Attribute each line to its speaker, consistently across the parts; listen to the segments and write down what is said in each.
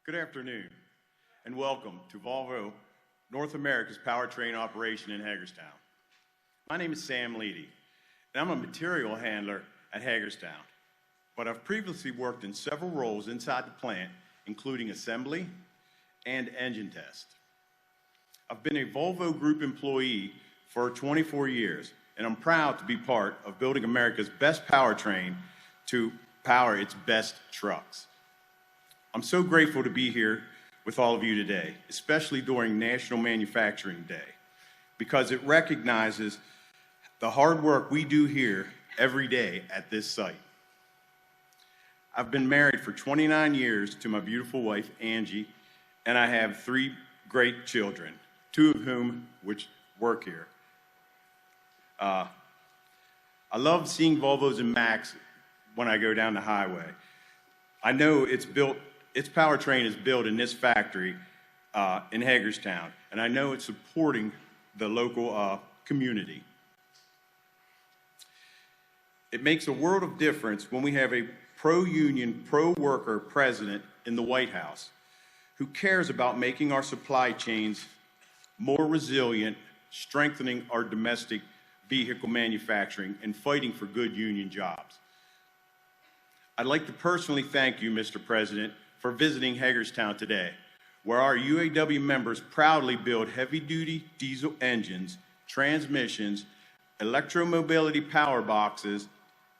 Speaker 1: Good afternoon, and welcome to Volvo North America's powertrain operation in Hagerstown. My name is Sam Leedy, and I'm a material handler at Hagerstown, but I've previously worked in several roles inside the plant, including assembly and engine test. I've been a Volvo Group employee for 24 years, and I'm proud to be part of building America's best powertrain to power its best trucks. I'm so grateful to be here with all of you today, especially during National Manufacturing Day, because it recognizes the hard work we do here every day at this site. I've been married for 29 years to my beautiful wife, Angie, and I have 3 great children, 2 of whom which work here. I love seeing Volvos and Macs when I go down the highway. I know its powertrain is built in this factory in Hagerstown, and I know it's supporting the local community. It makes a world of difference when we have a pro-union, pro-worker president in the White House who cares about making our supply chains more resilient, strengthening our domestic vehicle manufacturing, and fighting for good union jobs. I'd like to personally thank you, Mr. President, for visiting Hagerstown today, where our UAW members proudly build heavy-duty diesel engines, transmissions, electromobility power boxes,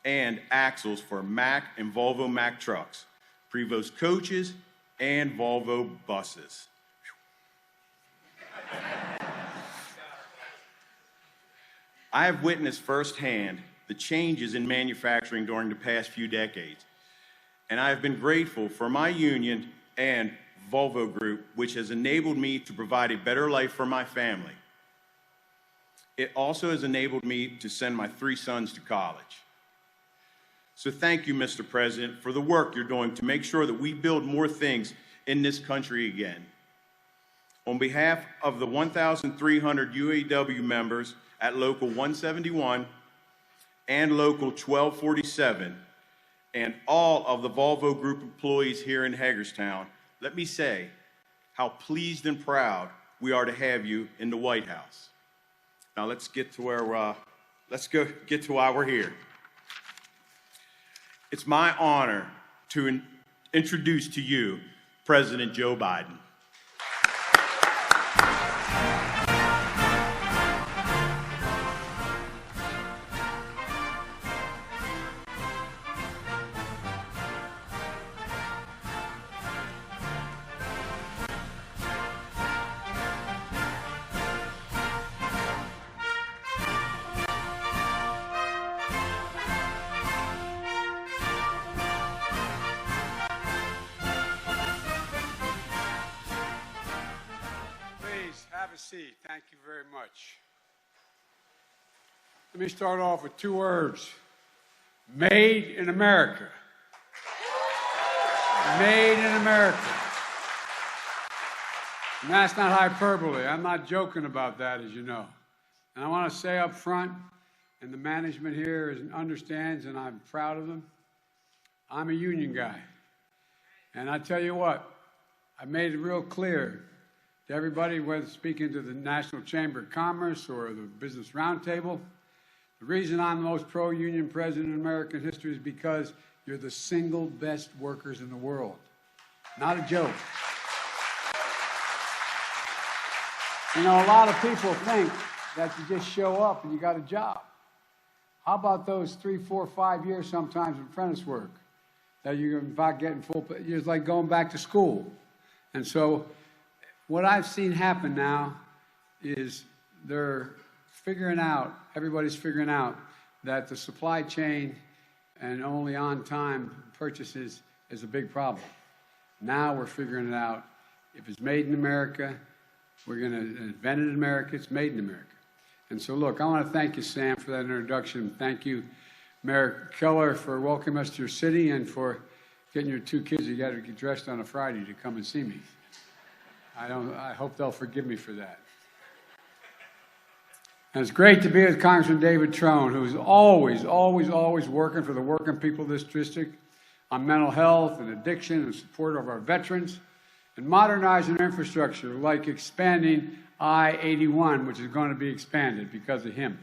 Speaker 1: and axles for Mack and Volvo Mack trucks, Prevost coaches, and Volvo buses. I have witnessed firsthand the changes in manufacturing during the past few decades, and I have been grateful for my union and Volvo Group, which has enabled me to provide a better life for my family. It also has enabled me to send my 3 sons to college. So thank you, Mr. President, for the work you're doing to make sure that we build more things in this country again. On behalf of the 1,300 UAW members at Local 171 and Local 1247, and all of the Volvo Group employees here in Hagerstown, let me say how pleased and proud we are to have you in the White House. Now let's get to why we're here. It's my honor to introduce to you President Joe Biden.
Speaker 2: Have a seat. Thank you very much. Let me start off with 2 words. Made in America. Made in America. And that's not hyperbole. I'm not joking about that, as you know. And I want to say up front, and the management here understands, and I'm proud of them, I'm a union guy. And I tell you what, I made it real clear to everybody, whether speaking to the National Chamber of Commerce or the Business Roundtable, the reason I'm the most pro-union president in American history is because you're the single best workers in the world. Not a joke. You know, a lot of people think that you just show up and you got a job. How about those 3, 4, 5 years sometimes of apprentice work that you're about getting full? It's like going back to school. And so what I've seen happen now is they're figuring out, everybody's figuring out that the supply chain and only on-time purchases is a big problem. Now we're figuring it out. If it's made in America, we're going to invent it in America, it's made in America. And so look, I want to thank you, Sam, for that introduction. Thank you, Mayor Keller, for welcoming us to your city and for getting your 2 kids you got to get dressed on a Friday to come and see me. I hope they'll forgive me for that. And it's great to be with Congressman David Trone, who's always working for the working people of this district on mental health and addiction and support of our veterans. and modernizing our infrastructure, like expanding I-81, which is going to be expanded because of him.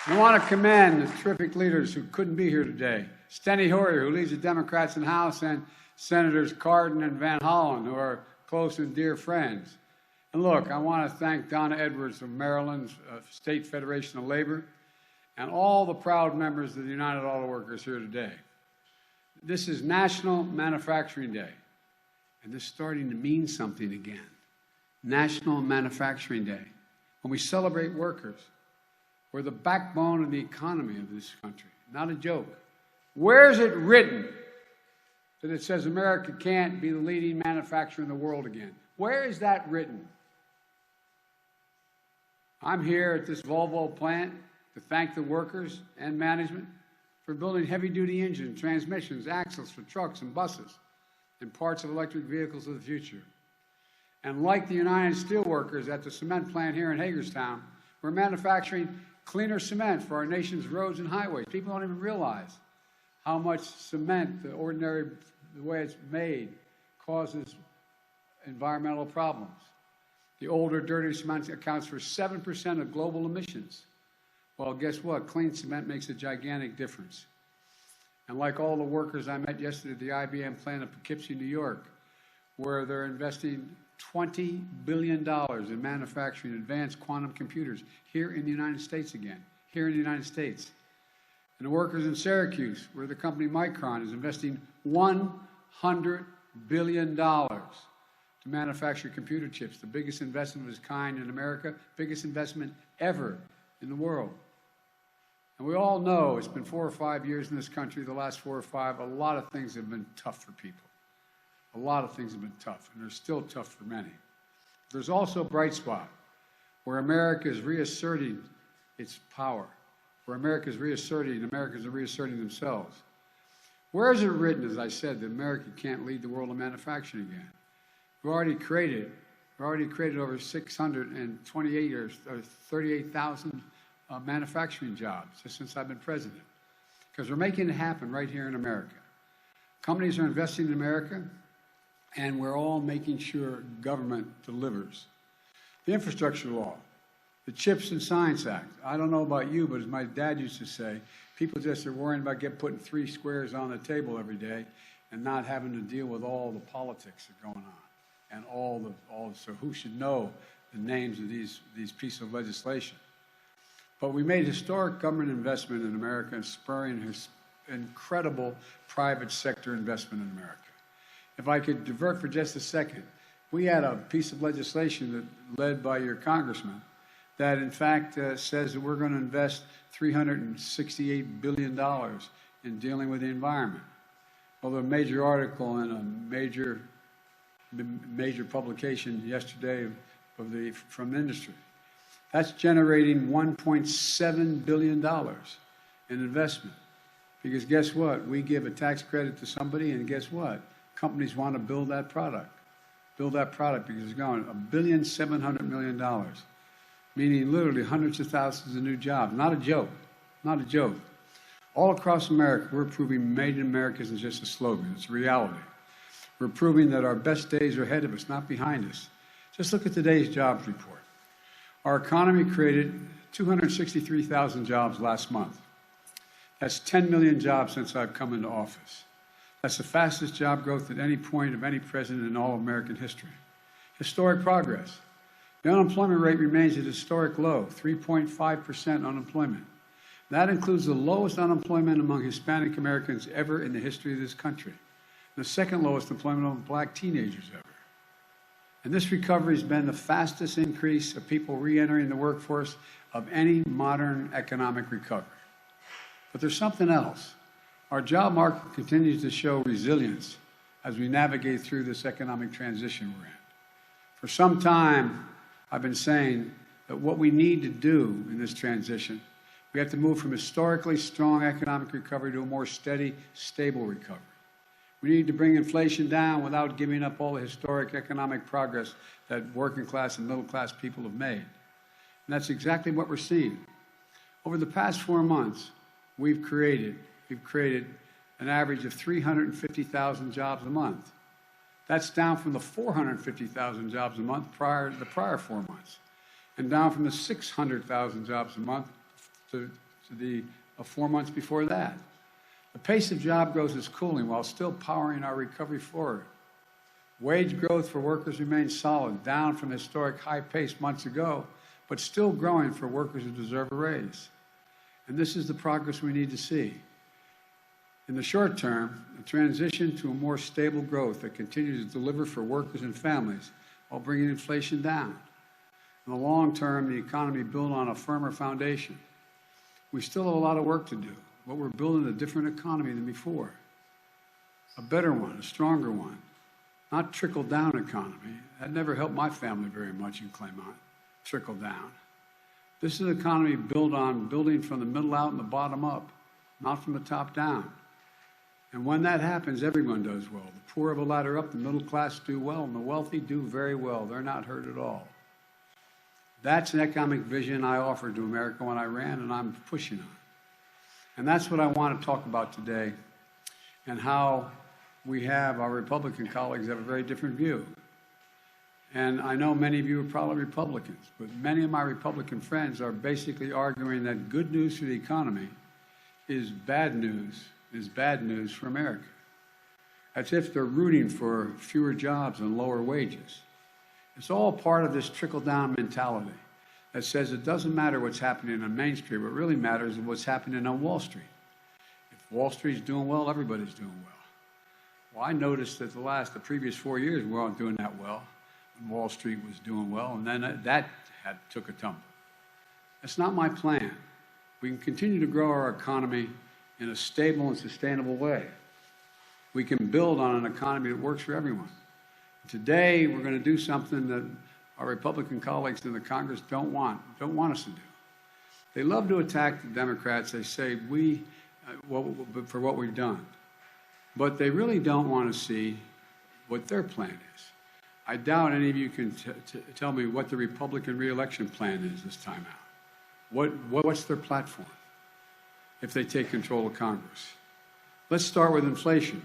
Speaker 2: I want to commend the terrific leaders who couldn't be here today. Steny Hoyer, who leads the Democrats in the House, and Senators Cardin and Van Hollen, who are close and dear friends. And look, I want to thank Donna Edwards of Maryland's State Federation of Labor and all the proud members of the United Auto Workers here today. This is National Manufacturing Day, and this is starting to mean something again. National Manufacturing Day. When we celebrate workers, we're the backbone of the economy of this country. Not a joke. Where is it written that it says America can't be the leading manufacturer in the world again? Where is that written? I'm here at this Volvo plant to thank the workers and management for building heavy-duty engines, transmissions, axles for trucks and buses, and parts of electric vehicles of the future. And like the United Steelworkers at the cement plant here in Hagerstown, we're manufacturing cleaner cement for our nation's roads and highways. People don't even realize how much cement, the way it's made, causes environmental problems. The older, dirty cement accounts for 7% of global emissions. Well, guess what? Clean cement makes a gigantic difference. And like all the workers I met yesterday at the IBM plant in Poughkeepsie, New York, where they're investing $20 billion in manufacturing advanced quantum computers here in the United States again, here in the United States. And the workers in Syracuse, where the company Micron is investing $100 billion to manufacture computer chips, the biggest investment of its kind in America, biggest investment ever in the world. And we all know it's been 4 or 5 years in this country, the last 4 or 5, a lot of things have been tough for people. A lot of things have been tough, and they're still tough for many. There's also a bright spot where America is reasserting its power, where Americans are reasserting themselves. Where is it written, as I said, that America can't lead the world in manufacturing again? We've already created over 628 or 38,000 manufacturing jobs just since I've been president, because we're making it happen right here in America. Companies are investing in America, and we're all making sure government delivers. The infrastructure law, the CHIPS and Science Act. I don't know about you, but as my dad used to say, people just are worrying about putting 3 squares on the table every day and not having to deal with all the politics that are going on and so who should know the names of these pieces of legislation. But we made historic government investment in America and spurring incredible private sector investment in America. If I could divert for just a second, we had a piece of legislation led by your congressman that in fact says that we're going to invest $368 billion in dealing with the environment. Well, a major article in a major publication yesterday from the industry. That's generating $1.7 billion in investment. Because guess what? We give a tax credit to somebody, and guess what? Companies want to build that product because it's going $1.7 billion, meaning literally hundreds of thousands of new jobs. Not a joke. Not a joke. All across America, we're proving Made in America isn't just a slogan, it's a reality. We're proving that our best days are ahead of us, not behind us. Just look at today's jobs report. Our economy created 263,000 jobs last month. That's 10 million jobs since I've come into office. That's the fastest job growth at any point of any president in all American history. Historic progress. The unemployment rate remains at a historic low, 3.5% unemployment. That includes the lowest unemployment among Hispanic Americans ever in the history of this country. The second lowest employment among black teenagers ever. And this recovery has been the fastest increase of people re-entering the workforce of any modern economic recovery. But there's something else. Our job market continues to show resilience as we navigate through this economic transition we're in. For some time, I've been saying that what we need to do in this transition, we have to move from historically strong economic recovery to a more steady, stable recovery. We need to bring inflation down without giving up all the historic economic progress that working class and middle class people have made. And that's exactly what we're seeing. Over the past 4 months, we've created an average of 350,000 jobs a month. That's down from the 450,000 jobs a month the prior 4 months, and down from the 600,000 jobs a month to the 4 months before that. The pace of job growth is cooling while still powering our recovery forward. Wage growth for workers remains solid, down from historic high pace months ago, but still growing for workers who deserve a raise. And this is the progress we need to see. In the short term, a transition to a more stable growth that continues to deliver for workers and families while bringing inflation down. In the long term, the economy built on a firmer foundation. We still have a lot of work to do, but we're building a different economy than before. A better one, a stronger one. Not trickle-down economy. That never helped my family very much in Claymont. Trickle down. This is an economy built on building from the middle out and the bottom up, not from the top down. And when that happens, everyone does well. The poor have a ladder up, the middle class do well, and the wealthy do very well. They're not hurt at all. That's an economic vision I offered to America when I ran, and I'm pushing on. And that's what I want to talk about today, and how our Republican colleagues have a very different view. And I know many of you are probably Republicans, but many of my Republican friends are basically arguing that good news for the economy is bad news for America. As if they're rooting for fewer jobs and lower wages. It's all part of this trickle-down mentality that says it doesn't matter what's happening on Main Street. What really matters is what's happening on Wall Street. If Wall Street's doing well, everybody's doing well. Well, I noticed that the previous 4 years, we weren't doing that well. And Wall Street was doing well, and then that took a tumble. That's not my plan. We can continue to grow our economy in a stable and sustainable way. We can build on an economy that works for everyone. Today, we're going to do something that our Republican colleagues in the Congress don't want us to do. They love to attack the Democrats. They say for what we've done. But they really don't want to see what their plan is. I doubt any of you can tell me what the Republican re-election plan is this time out. What's their platform if they take control of Congress? Let's start with inflation.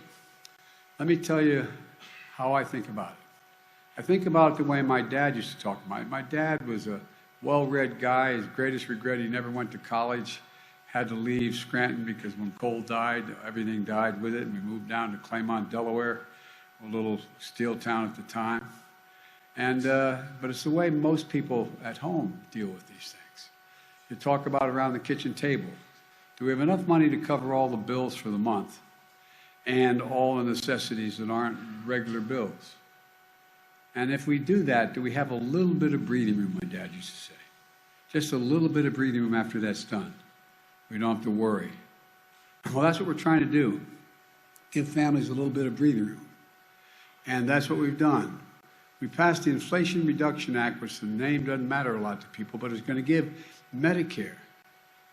Speaker 2: Let me tell you how I think about it. I think about it the way my dad used to talk about it. My dad was a well-read guy. His greatest regret, he never went to college. Had to leave Scranton because when coal died, everything died with it. And we moved down to Claymont, Delaware, a little steel town at the time. But it's the way most people at home deal with these things. You talk about around the kitchen table. Do we have enough money to cover all the bills for the month and all the necessities that aren't regular bills? And if we do that, do we have a little bit of breathing room, my dad used to say. Just a little bit of breathing room after that's done. We don't have to worry. Well, that's what we're trying to do. Give families a little bit of breathing room. And that's what we've done. We passed the Inflation Reduction Act, which the name doesn't matter a lot to people, but it's going to give Medicare,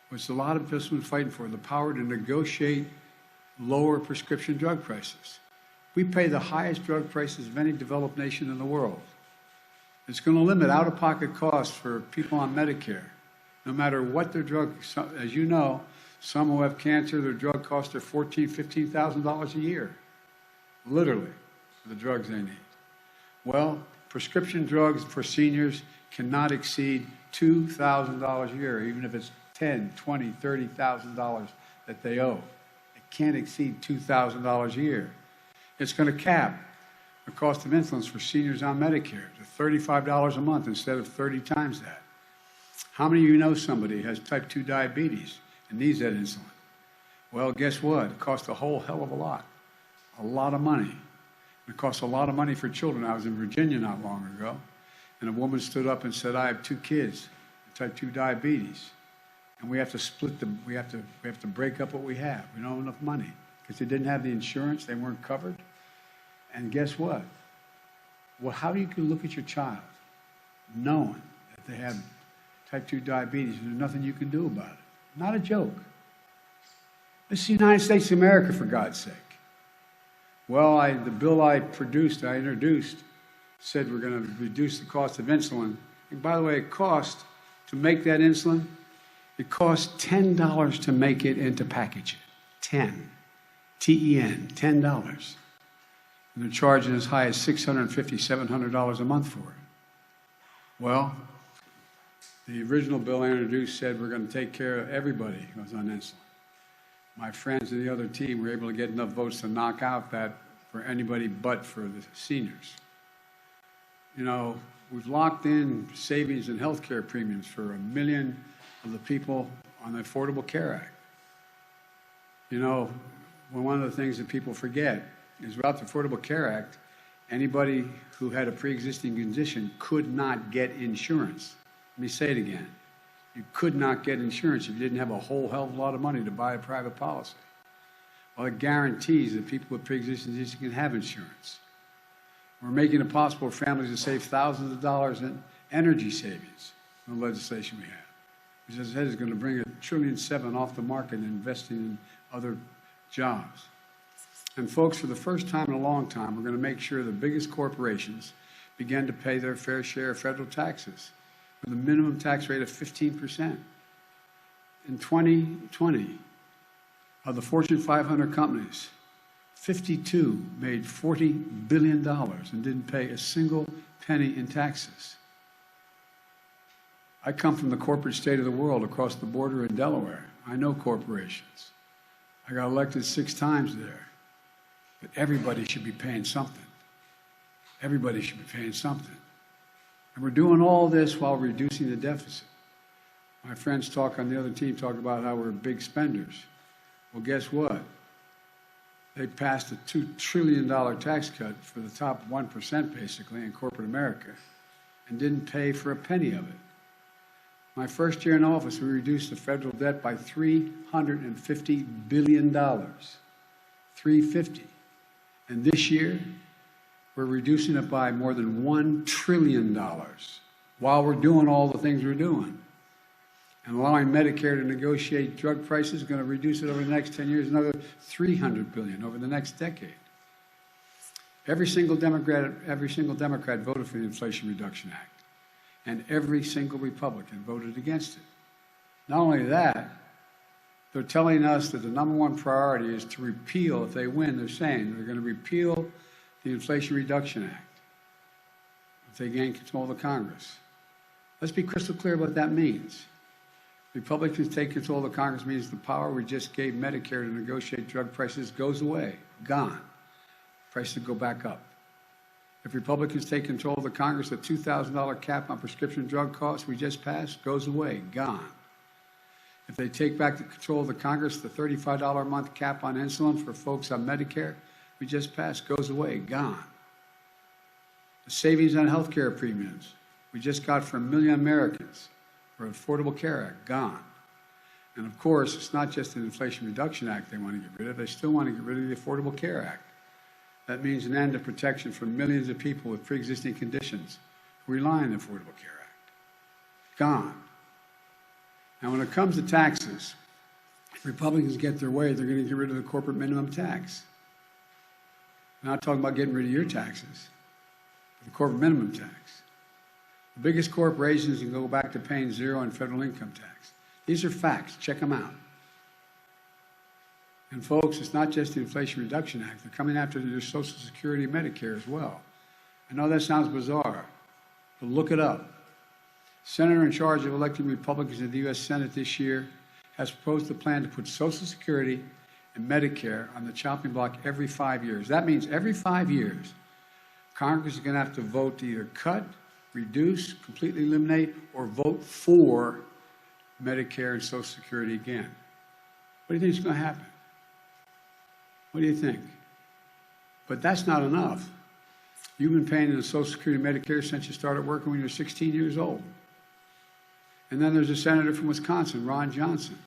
Speaker 2: which a lot of us have been fighting for, the power to negotiate lower prescription drug prices. We pay the highest drug prices of any developed nation in the world. It's going to limit out-of-pocket costs for people on Medicare, no matter what their drug. As you know, some who have cancer, their drug costs are $14,000, $15,000 a year, literally, for the drugs they need. Well, prescription drugs for seniors cannot exceed $2,000 a year, even if it's $10,000, $20,000, $30,000 that they owe. It can't exceed $2,000 a year. It's going to cap the cost of insulin for seniors on Medicare to $35 a month instead of 30 times that. How many of you know somebody who has type 2 diabetes and needs that insulin? Well, guess what? It costs a whole hell of a lot of money. It costs a lot of money for children. I was in Virginia not long ago, and a woman stood up and said, I have 2 kids with type 2 diabetes, and we have to split them. We have to break up what we have. We don't have enough money because they didn't have the insurance. They weren't covered. And guess what? Well, how do you look at your child knowing that they have type 2 diabetes and there's nothing you can do about it? Not a joke. This is the United States of America, for God's sake. Well, the bill I introduced, said we're going to reduce the cost of insulin. And by the way, to make that insulin, it costs $10 to make it and to package it. TEN, $10. And they're charging as high as $650, $700 a month for it. Well, the original bill I introduced said we're going to take care of everybody who was on insulin. My friends in the other team were able to get enough votes to knock out that for anybody but for the seniors. You know, we've locked in savings and health care premiums for 1 million of the people on the Affordable Care Act. You know, one of the things that people forget is without the Affordable Care Act, anybody who had a pre-existing condition could not get insurance. Let me say it again. You could not get insurance if you didn't have a whole hell of a lot of money to buy a private policy. Well, it guarantees that people with pre-existing conditions can have insurance. We're making it possible for families to save thousands of dollars in energy savings in the legislation we have, which, as I said, is going to bring $1.7 trillion off the market and investing in other jobs. And folks, for the first time in a long time, we're going to make sure the biggest corporations begin to pay their fair share of federal taxes with a minimum tax rate of 15%. In 2020, of the Fortune 500 companies, 52 made $40 billion and didn't pay a single penny in taxes. I come from the corporate state of the world across the border in Delaware. I know corporations. I got elected 6 times there. But everybody should be paying something. Everybody should be paying something. And we're doing all this while reducing the deficit. My friends talk on the other team talk about how we're big spenders. Well, guess what? They passed a $2 trillion tax cut for the top 1%, basically, in corporate America, and didn't pay for a penny of it. My first year in office, we reduced the federal debt by $350 billion. $350. And this year, we're reducing it by more than $1 trillion while we're doing all the things we're doing. And allowing Medicare to negotiate drug prices is going to reduce it over the next 10 years, another $300 billion over the next decade. Every single Democrat voted for the Inflation Reduction Act, and every single Republican voted against it. Not only that, they're telling us that the #1 priority is to repeal, if they win, they're saying they're going to repeal the Inflation Reduction Act if they gain control of the Congress. Let's be crystal clear what that means. Republicans take control of the Congress means the power we just gave Medicare to negotiate drug prices goes away, gone. Prices go back up. If Republicans take control of the Congress, the $2,000 cap on prescription drug costs we just passed goes away, gone. If they take back the control of the Congress, the $35 a month cap on insulin for folks on Medicare we just passed goes away, gone. The savings on health care premiums we just got for 1 million Americans for Affordable Care Act, gone. And of course, it's not just an Inflation Reduction Act they want to get rid of, they still want to get rid of the Affordable Care Act. That means an end to protection for millions of people with pre-existing conditions who rely on the Affordable Care Act. Gone. Now, when it comes to taxes, if Republicans get their way, they're going to get rid of the corporate minimum tax. I'm not talking about getting rid of your taxes, but the corporate minimum tax. The biggest corporations can go back to paying 0 in federal income tax. These are facts. Check them out. And folks, it's not just the Inflation Reduction Act. They're coming after your Social Security and Medicare as well. I know that sounds bizarre, but look it up. Senator in charge of electing Republicans in the U.S. Senate this year has proposed a plan to put Social Security and Medicare on the chopping block every 5 years. That means every 5 years, Congress is going to have to vote to either cut, reduce, completely eliminate, or vote for Medicare and Social Security again. What do you think is going to happen? What do you think? But that's not enough. You've been paying into Social Security and Medicare since you started working when you were 16 years old. And then there's a senator from Wisconsin, Ron Johnson.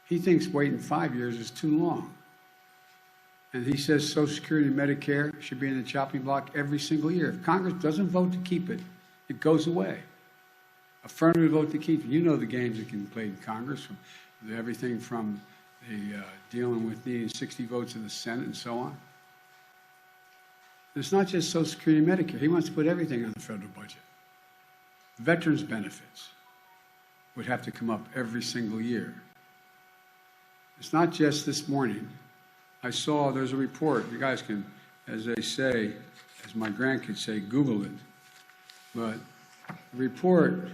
Speaker 2: He thinks waiting 5 years is too long. And he says Social Security and Medicare should be in the chopping block every single year. If Congress doesn't vote to keep it, it goes away. Affirmative vote to keep it. You know the games that can be played in Congress, from everything from the dealing with needing 60 votes in the Senate and so on. It's not just Social Security and Medicare. He wants to put everything on the federal budget. Veterans benefits would have to come up every single year. It's not just this morning. I saw there's a report. You guys can, as they say, as my grandkids say, Google it. But a report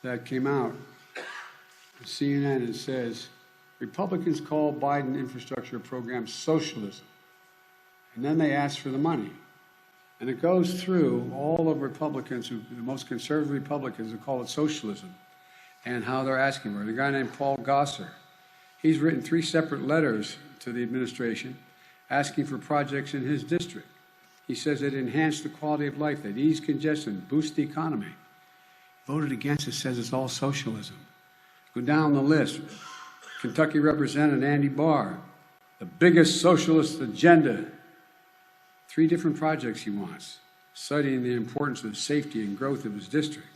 Speaker 2: that came out, CNN, it says, Republicans call Biden infrastructure program socialism. And then they ask for the money. And it goes through all of Republicans, the most conservative Republicans, who call it socialism, and how they're asking for it. A guy named Paul Gosar, he's written 3 separate letters to the administration asking for projects in his district. He says it enhanced the quality of life, that ease congestion, boost the economy. Voted against it, says it's all socialism. Go down the list. Kentucky Representative Andy Barr, the biggest socialist agenda. 3 different projects he wants, citing the importance of safety and growth of his district.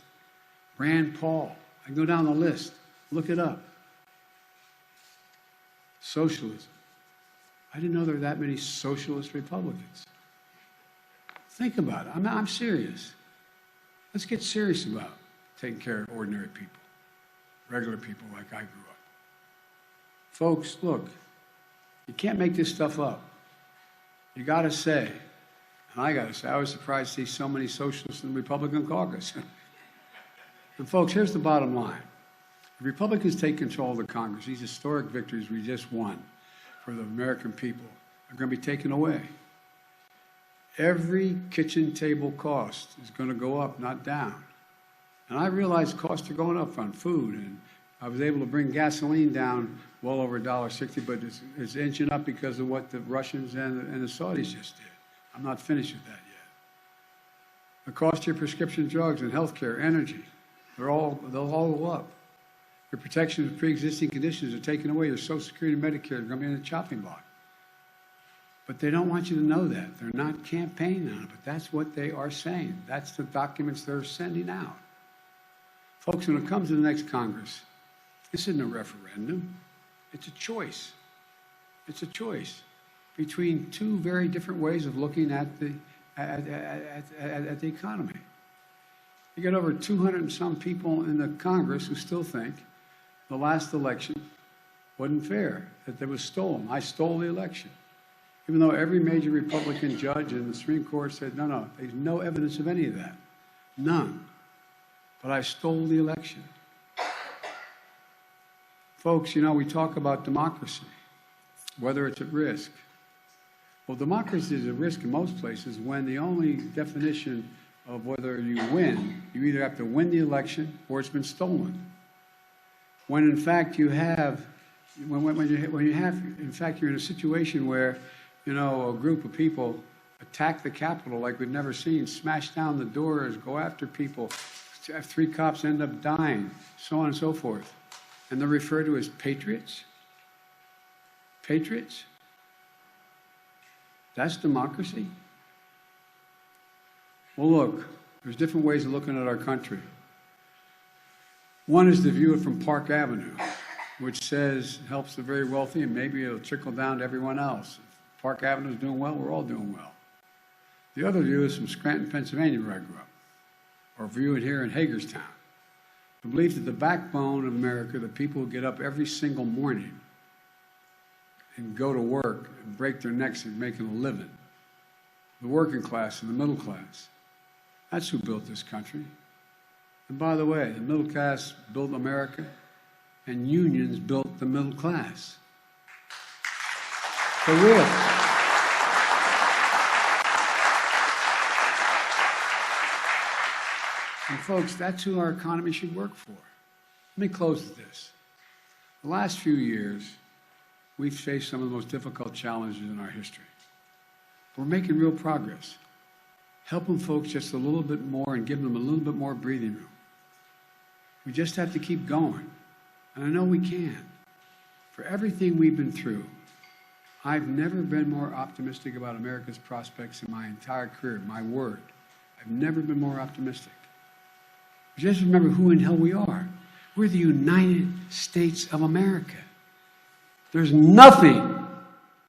Speaker 2: Rand Paul, I can go down the list, look it up. Socialism. I didn't know there were that many socialist Republicans. Think about it. I'm serious. Let's get serious about taking care of ordinary people, regular people like I grew up. Folks, look, you can't make this stuff up. You got to say, and I got to say, I was surprised to see so many socialists in the Republican caucus. And folks, here's the bottom line. If Republicans take control of the Congress, these historic victories we just won for the American people are going to be taken away. Every kitchen table cost is going to go up, not down. And I realize costs are going up on food, and I was able to bring gasoline down well over $1.60, but it's inching up because of what the Russians and the Saudis just did. I'm not finished with that yet. The cost of your prescription drugs and health care, energy, they'll all go up. Your protection of pre-existing conditions are taken away. Your Social Security and Medicare are going to be in the chopping block. But they don't want you to know that. They're not campaigning on it, but that's what they are saying. That's the documents they're sending out. Folks, when it comes to the next Congress, this isn't a referendum. It's a choice. It's a choice between 2 very different ways of looking at the economy. You got over 200 and some people in the Congress who still think the last election wasn't fair, that it was stolen. I stole the election. Even though every major Republican judge in the Supreme Court said, no, there's no evidence of any of that. None. But I stole the election. Folks, we talk about democracy, whether it's at risk. Well, democracy is at risk in most places when the only definition of whether you win, you either have to win the election or it's been stolen. When in fact you have, in fact you're in a situation where, a group of people attack the Capitol like we've never seen, smash down the doors, go after people, 3 cops end up dying, so on and so forth. And they're referred to as patriots? Patriots? That's democracy? Well, look, there's different ways of looking at our country. One is to view it from Park Avenue, which says helps the very wealthy and maybe it'll trickle down to everyone else. If Park Avenue is doing well, we're all doing well. The other view is from Scranton, Pennsylvania, where I grew up, or view it here in Hagerstown. The belief that the backbone of America, the people who get up every single morning and go to work and break their necks and making a living, the working class and the middle class, that's who built this country. And by the way, the middle class built America, and unions built the middle class. For real. And folks, that's who our economy should work for. Let me close with this. The last few years, we've faced some of the most difficult challenges in our history. We're making real progress. Helping folks just a little bit more and giving them a little bit more breathing room. We just have to keep going. And I know we can. For everything we've been through, I've never been more optimistic about America's prospects in my entire career, my word. I've never been more optimistic. Just remember who in hell we are. We're the United States of America. There's nothing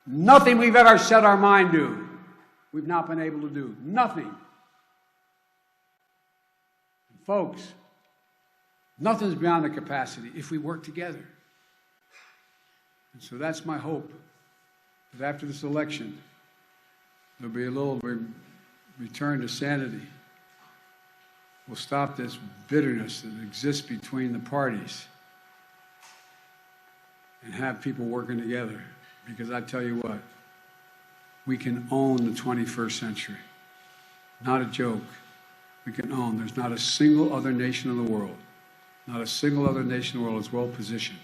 Speaker 2: we've ever set our mind to we've not been able to do. Nothing. And folks, nothing's beyond the capacity if we work together. And so that's my hope, that after this election, there'll be a little return to sanity. We'll stop this bitterness that exists between the parties and have people working together. Because I tell you what, we can own the 21st century. Not a joke. We can own. There's not a single other nation in the world, not a single other nation in the world is well positioned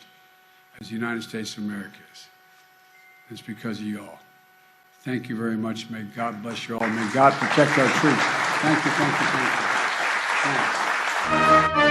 Speaker 2: as the United States of America is. It's because of you all. Thank you very much. May God bless you all. May God protect our troops. Thank you, thank you, thank you. Thanks.